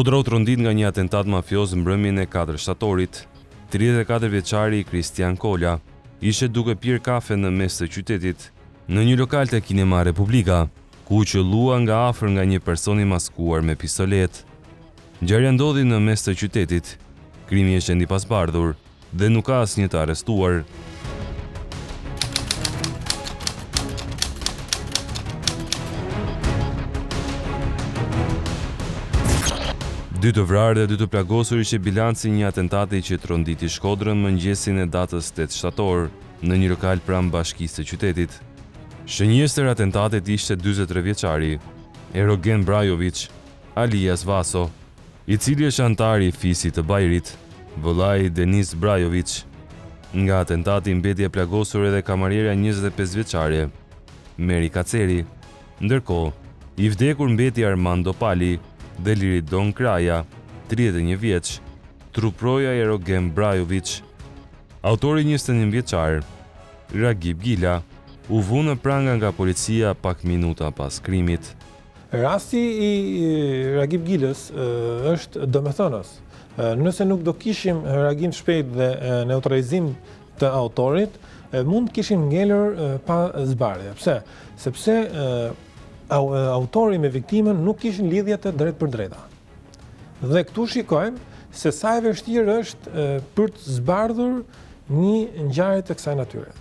Shkodra u trondit nga një atentat mafioz mbrëmjen e 4 shtatorit. 34 vjeçari Kristian Kola ishte duke pirë kafe në mes të qytetit, në një lokal të Kinema Republika, ku u qellua nga afër nga një person i maskuar me pistolet. Ngjarja ndodhi në mes të qytetit. Krimi është ende i pasbardhur dhe nuk ka asnjë të arrestuar. Dy të vrarë dhe 2 të plagosur ishte bilanci një atentati që tronditi Shkodrën mëngjesin e datës 8 shtator në një lokal pranë bashkisë së qytetit. Shënjestër atentatit ishte 43 vjeçari Erogen Brajović, alias Vaso, i cili është antar i fisit të Bajrit, vëllai Denis Brajović. Nga atentati mbeti e plagosur edhe kamarierja 25 vjeçare Meri Kaceri, ndërkohë i vdekur mbeti Armando Pali dhe Liridon Kraja, 31 vjeç, truproja Erogen Brajović. Autori 21 vjeçar, Ragip Gila, u vu në pranga nga policia pak minuta pas krimit. Rasti i Ragip Gilës është domethënës. Nëse nuk do kishim reagim shpejt dhe neutralizim të autorit, mund kishim ngelur pa zbardhje. Pse? Sepse autori me viktimën nuk kishin lidhje të drejt për drejta. Dhe këtu shikojmë se sa e vështirë është për të zbardhur një ngjarje të kësaj natyre.